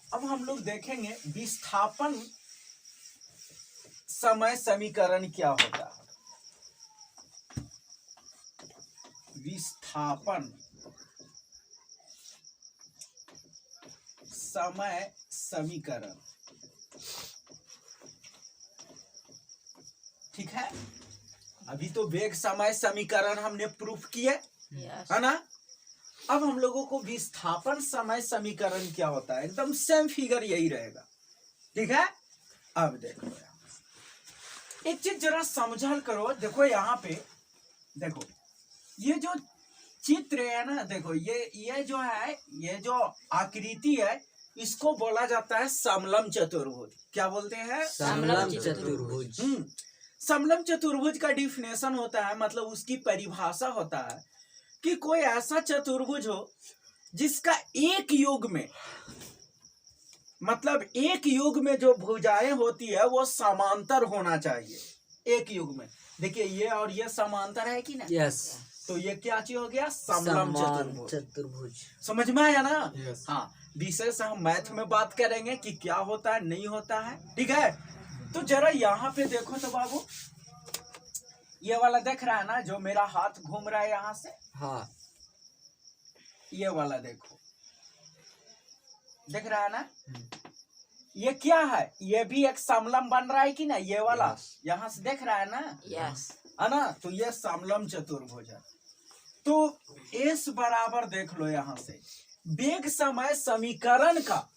अब हम लोग देखेंगे विस्थापन समय समीकरण क्या होता है। विस्थापन समय समीकरण, ठीक है। अभी तो वेग समय समीकरण हमने प्रूफ किए, है ना। अब हम लोगों को विस्थापन समय समीकरण क्या होता है, एकदम सेम फिगर यही रहेगा, ठीक है। अब देखो एक चीज जरा समझल करो। देखो यहाँ पे देखो, ये जो चित्र है ना, देखो ये जो है, ये जो आकृति है, इसको बोला जाता है समलम चतुर्भुज। क्या बोलते हैं? समलम चतुर्भुज। समलम चतुर्भुज का डिफिनेशन होता है, मतलब उसकी परिभाषा होता है कि कोई ऐसा चतुर्भुज हो जिसका एक युग में, मतलब एक युग में जो भुजाएं होती है वो समांतर होना चाहिए। एक युग में देखिए, ये और ये समांतर है कि ना? यस। तो ये क्या चीज हो गया? समलम चतुर्भुज। समझ में आया ना? Yes. हाँ, विशेष हम मैथ में बात करेंगे कि क्या होता है नहीं होता है, ठीक है। तो जरा यहाँ पे देखो तो बाबू, ये वाला देख रहा है ना, जो मेरा हाथ घूम रहा है यहाँ से, हाँ। ये वाला देखो, देख रहा है ना? ये क्या है? ये भी एक समलम बन रहा है कि ना? ये वाला यहाँ से देख रहा है ना? यस। है ना? तो ये समलम चतुर्भुज है। तो एस बराबर देख लो यहाँ से, वेग समय समीकरण का,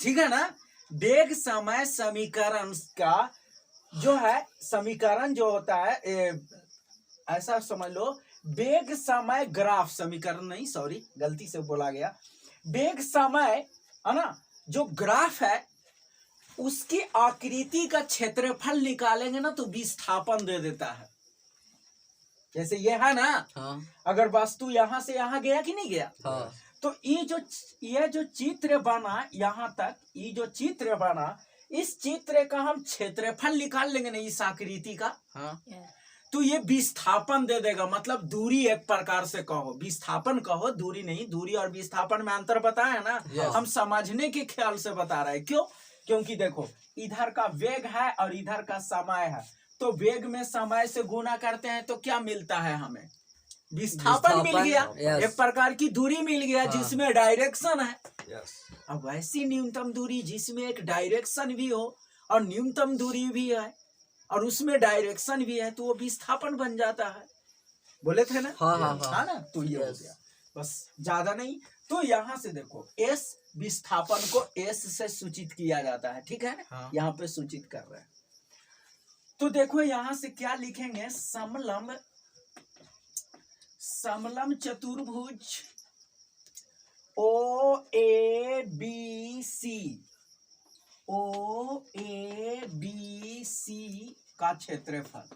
ठीक है ना। वेग समय समीकरण का जो है, समीकरण जो होता है, ऐसा समझ लो, वेग समय ग्राफ समीकरण नहीं, सॉरी गलती से बोला गया। वेग समय, है ना, जो ग्राफ है उसकी आकृति का क्षेत्रफल निकालेंगे ना तो विस्थापन दे देता है। जैसे ये है ना, हाँ। अगर वस्तु यहाँ से यहाँ गया कि नहीं गया, हाँ। तो ये जो चित्र बना यहाँ तक, ये जो चित्र बना, इस चित्र का हम क्षेत्रफल निकाल लेंगे ना इस आकृति का, हाँ। तो ये विस्थापन दे देगा। मतलब दूरी एक प्रकार से कहो, विस्थापन कहो, दूरी नहीं। दूरी और विस्थापन में अंतर बताया ना, हम समझने के ख्याल से बता रहे हैं। क्यों? क्योंकि देखो, इधर का वेग है और इधर का समय है, तो वेग में समय से गुना करते हैं तो क्या मिलता है हमें? विस्थापन मिल गया, एक प्रकार की दूरी मिल गया जिसमें डायरेक्शन है। अब ऐसी न्यूनतम दूरी जिसमें एक डायरेक्शन भी हो और न्यूनतम दूरी भी है और उसमें डायरेक्शन भी है, तो वो विस्थापन बन जाता है। बोले थे ना? हाँ, हाँ, हाँ। हाँ ना? तो ये हो गया, बस ज्यादा नहीं। तो यहाँ से देखो, एस विस्थापन को एस से सूचित किया जाता है, ठीक है ना? हाँ। यहाँ पे सूचित कर रहे हैं। तो देखो यहाँ से क्या लिखेंगे, समलम चतुर्भुज ओ ए बी सी का क्षेत्रफल।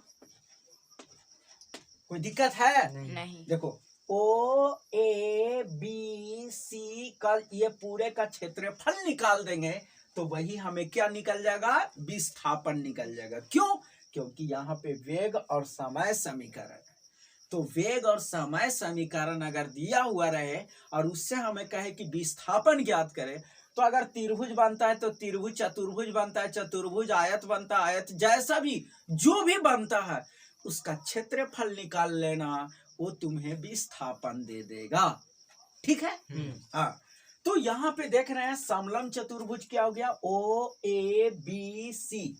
कोई दिक्कत है? नहीं। देखो, ओ ए बी सी का ये पूरे का क्षेत्रफल निकाल देंगे तो वही हमें क्या निकल जाएगा? विस्थापन निकल जाएगा। क्यों? क्योंकि यहाँ पे वेग और समय समीकरण है। तो वेग और समय समीकरण अगर दिया हुआ रहे और उससे हमें कहे कि विस्थापन ज्ञात करें, तो अगर त्रिभुज बनता है तो त्रिभुज, चतुर्भुज बनता है चतुर्भुज, आयत बनता है आयत, जैसा भी जो भी बनता है उसका क्षेत्रफल निकाल लेना, वो तुम्हें विस्थापन दे देगा, ठीक है। हाँ, तो यहाँ पे देख रहे हैं समलम चतुर्भुज क्या हो गया? ओ ए बी सी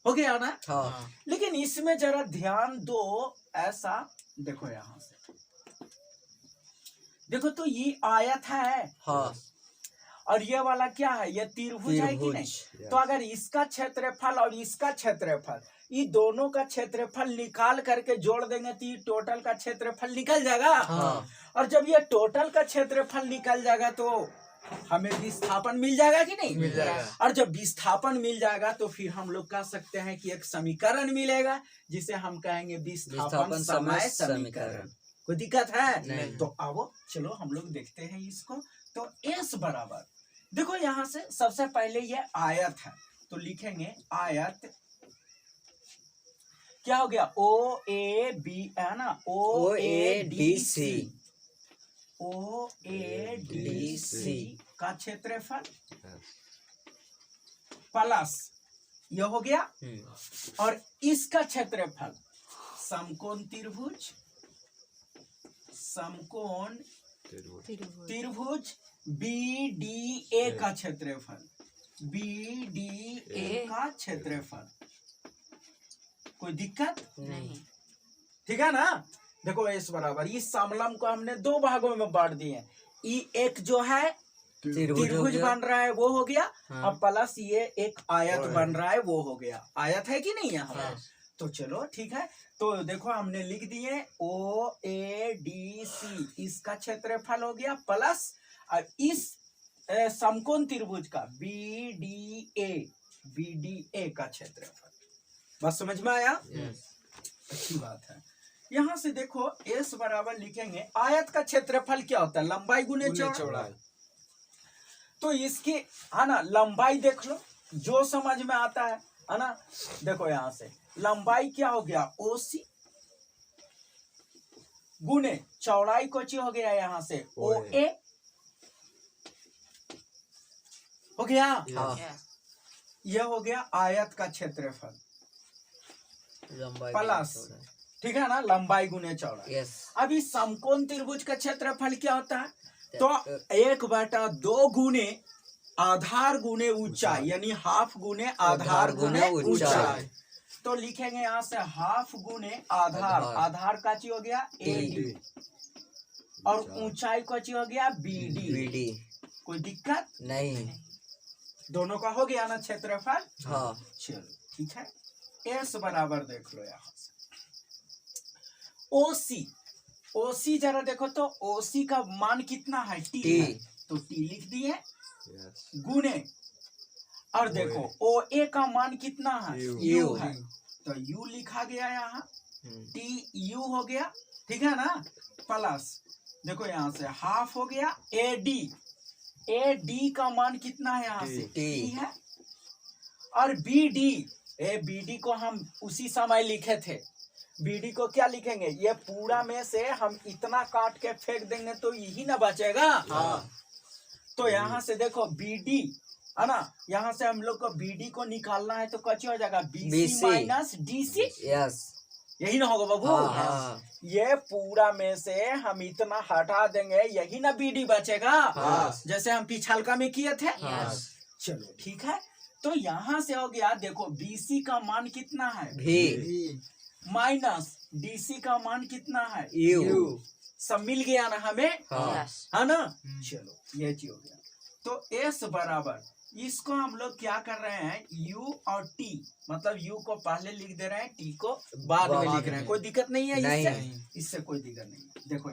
हो गया ना? हाँ। लेकिन इसमें जरा ध्यान दो, ऐसा देखो यहाँ से देखो, तो ये आयत है, हाँ। और ये वाला क्या है? ये त्रिभुज है कि नहीं? तो अगर इसका क्षेत्रफल और इसका क्षेत्रफल, ये दोनों का क्षेत्रफल निकाल करके जोड़ देंगे तो ये टोटल का क्षेत्रफल निकल जाएगा। हाँ। और जब ये टोटल का क्षेत्रफल निकल जाएगा तो हमें विस्थापन मिल जाएगा कि नहीं? मिल जाएगा। और जब विस्थापन मिल जाएगा तो फिर हम लोग कह सकते हैं कि एक समीकरण मिलेगा जिसे हम कहेंगे विस्थापन समय समीकरण। कोई दिक्कत है? नहीं। तो आओ चलो हम लोग देखते हैं इसको। तो एस बराबर, देखो यहाँ से सबसे पहले ये आयत है तो लिखेंगे आयत, क्या हो गया? ओ ए बी, है ना? ओ A D C, O A D C का क्षेत्रफल प्लस यह हो गया, और इसका क्षेत्रफल समकोण त्रिभुज, समकोण त्रिभुज BDA का क्षेत्रफल, BDA का क्षेत्रफल। कोई दिक्कत नहीं। ठीक है ना। देखो इस बराबर इस समलंब को हमने दो भागों में बांट दिए हैं। एक जो है त्रिभुज बन रहा है वो हो गया, हाँ। और प्लस ये एक आयत बन रहा है वो हो गया। आयत है कि नहीं यहाँ हाँ। तो चलो ठीक है। तो देखो हमने लिख दिए OADC, इसका क्षेत्रफल हो गया प्लस, और इस समकोण त्रिभुज का BDA का क्षेत्रफल। बस समझ में आया? अच्छी बात है। यहाँ से देखो S बराबर लिखेंगे, आयत का क्षेत्रफल क्या होता है? लंबाई गुने चौड़ाई। तो इसकी है ना लंबाई देख लो, जो समझ में आता है ना। देखो यहाँ से लंबाई क्या हो गया OC, गुने चौड़ाई को हो गया यहाँ से OA हो गया। यह हो गया आयत का क्षेत्रफल प्लस, ठीक है ना, लंबाई गुने चौड़ाई। अब इस समकोण त्रिभुज का क्षेत्रफल क्या होता है? तो 1/2 गुने आधार गुने ऊंचाई, यानी हाफ गुने आधार गुने ऊंचाई। तो लिखेंगे यहाँ से हाफ गुने आधार, आधार का ची हो गया AD, और ऊंचाई का ची हो गया BD। कोई दिक्कत नहीं। दोनों का हो गया ना क्षेत्रफल। हाँ। चलो ठीक है। S बराबर देख लो यहाँ से OC जरा देखो तो OC का मान कितना है? T है, तो T लिख दिए गुने, और देखो OA का मान कितना है? U है, तो U लिखा गया यहाँ, TU हो गया, ठीक है ना, प्लस देखो यहाँ से हाफ हो गया AD का मान कितना है यहाँ से? T है, और BD को हम उसी समय लिखे थे। BD को क्या लिखेंगे? ये पूरा में से हम इतना काट के फेंक देंगे तो यही ना बचेगा। हाँ। तो यहाँ से देखो BD है ना, यहाँ से हम लोग को BD को निकालना है तो कैसे हो जाएगा? BC minus DC। यही ना होगा बाबू? हाँ। ये पूरा में से हम इतना हटा देंगे, यही ना BD बचेगा। हाँ। जैसे हम पिछलका में किए थे। हाँ। चलो ठीक है। तो यहाँ से हो गया, देखो BC का मान कितना है? V माइनस DC का मान कितना है? U। सब मिल गया ना हमें? हाँ। है ना। चलो ये चीज हो गया। तो S बराबर, इसको हम लोग क्या कर रहे हैं? U और T, मतलब U को पहले लिख दे रहे हैं, T को बाद में लिख रहे हैं। कोई दिक्कत नहीं है इससे कोई दिक्कत नहीं है। देखो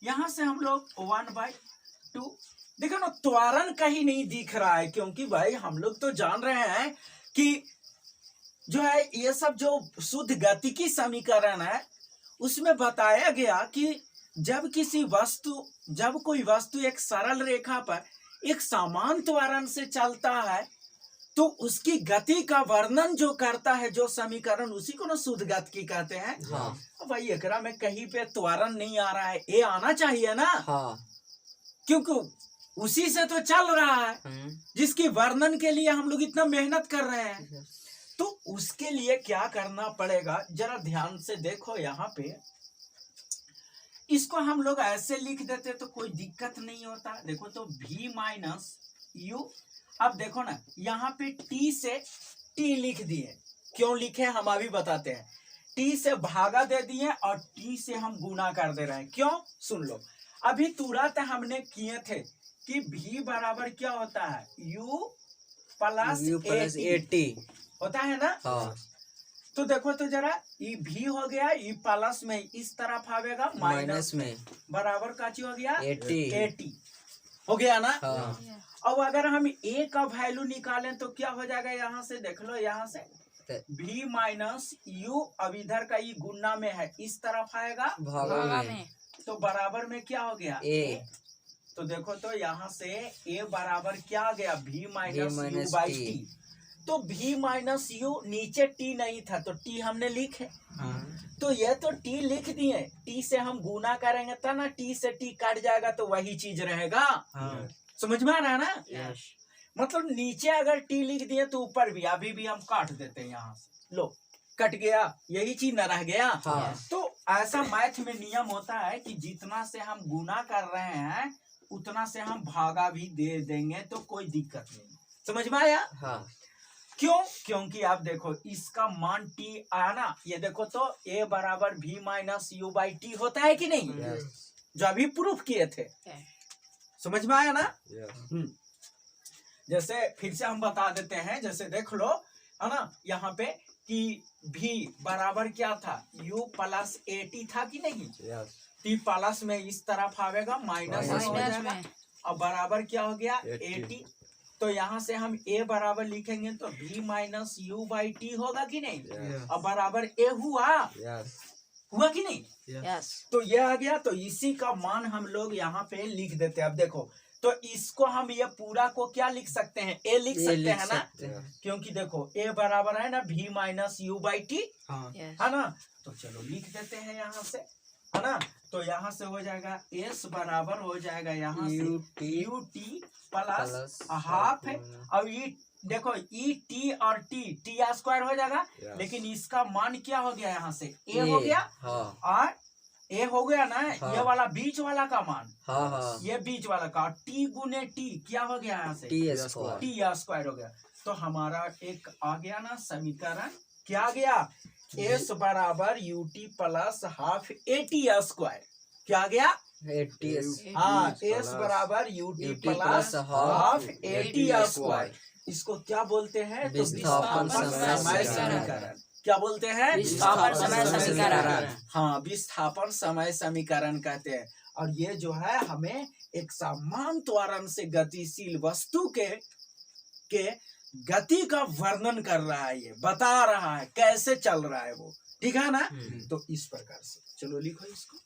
यहाँ से हम लोग 1/2, देखो ना त्वरण कहीं नहीं दिख रहा है, क्योंकि भाई हम लोग तो जान रहे हैं कि जो है ये सब जो शुद्ध गतिकी समीकरण है उसमें बताया गया कि जब कोई वस्तु एक सरल रेखा पर एक समान त्वरण से चलता है तो उसकी गति का वर्णन जो करता है जो समीकरण, उसी को ना शुद्ध गतिकी कहते हैं। हाँ। भाई एकरा में कहीं पे त्वरण नहीं आ रहा है, ये आना चाहिए ना। हाँ। क्योंकि उसी से तो चल रहा है जिसकी वर्णन के लिए हम लोग इतना मेहनत कर रहे हैं। तो उसके लिए क्या करना पड़ेगा, जरा ध्यान से देखो। यहाँ पे इसको हम लोग ऐसे लिख देते तो कोई दिक्कत नहीं होता। देखो तो V माइनस U, अब देखो ना यहाँ पे T से T लिख दिए। क्यों लिखे हम अभी बताते हैं। T से भागा दे दिए और T से हम गुना कर दे रहे हैं। क्यों? सुन लो, अभी तुरंत हमने किए थे कि V बराबर क्या होता है? U प्लस AT होता है ना। हाँ। तो देखो तो जरा ये V हो गया, ये प्लस में इस तरफ आवेगा माइनस में, बराबर का चीज हो गया 80 हो गया ना। हाँ। अब अगर हम A का वैल्यू निकालें तो क्या हो जाएगा? यहाँ से देख लो, यहाँ से V माइनस U, अब इधर का ये गुना में है, इस तरफ आएगा भागा में, तो बराबर में क्या हो गया? A। तो देखो तो यहाँ से A बराबर क्या आ गया? V minus U by T। तो V माइनस U, नीचे T नहीं था तो T हमने लिखे। तो ये तो टी लिख दिए, टी से हम गुना करेंगे तो ना टी से टी कट जाएगा तो वही चीज रहेगा। हाँ समझ में आ रहा है ना? यस मतलब नीचे अगर टी लिख दिए तो ऊपर भी, अभी भी हम काट देते हैं यहाँ से, लो कट गया, यही चीज न रह गया। हाँ। तो ऐसा मैथ में नियम होता है कि जितना से हम गुना कर रहे हैं उतना से हम भागा भी दे देंगे तो कोई दिक्कत नहीं। समझ में आया? हाँ क्यों? क्योंकि आप देखो इसका मान टी आया ना, ये देखो तो a बराबर v minus you by T होता है कि नहीं, यस जो अभी प्रूफ किए थे। समझ में आया ना? यस जैसे फिर से हम बता देते हैं, जैसे देख लो है ना, यहाँ पे कि v बराबर क्या था, u प्लस ए टी था कि नहीं, यस t प्लस में इस तरफ आवेगा माइनस में हो जाएगा और बराबर क्या हो गया ए टी। तो यहाँ से हम a बराबर लिखेंगे तो v minus you by T होगा कि नहीं, और बराबर a हुआ, यस हुआ कि नहीं? यस तो ये आ गया, तो इसी का मान हम लोग यहाँ पे लिख देते हैं। अब देखो तो इसको हम ये पूरा को क्या लिख सकते हैं, a लिख सकते हैं ना, क्योंकि देखो a बराबर है ना v minus you by T, है ना। तो चलो लिख देते हैं यहाँ से, है ना। तो यहाँ से हो जाएगा s बराबर हो जाएगा यहाँ से यू टी प्लस हाफ है, अब ये देखो ई टी और टी स्क्वायर हो जाएगा, लेकिन इसका मान क्या हो गया यहाँ से a हो गया, और a हो गया ना, ये वाला बीच वाला का मान, ये बीच वाला का, t गुने टी क्या हो गया यहाँ से टी स्क्वायर हो गया। तो हमारा एक आ गया ना समीकरण, क्या आ गया, s बराबर U T plus half A T square, क्या आ गया, हाँ s बराबर U T plus half A T square. इसको क्या बोलते हैं, तो विस्थापन समय समीकरण। क्या बोलते हैं, विस्थापन समय समीकरण। हाँ, विस्थापन समय समीकरण कहते हैं। और ये जो है हमें एक समान त्वरण से गतिशील वस्तु के गति का वर्णन कर रहा है, ये बता रहा है कैसे चल रहा है वो, ठीक है ना। तो इस प्रकार से चलो लिखो इसको।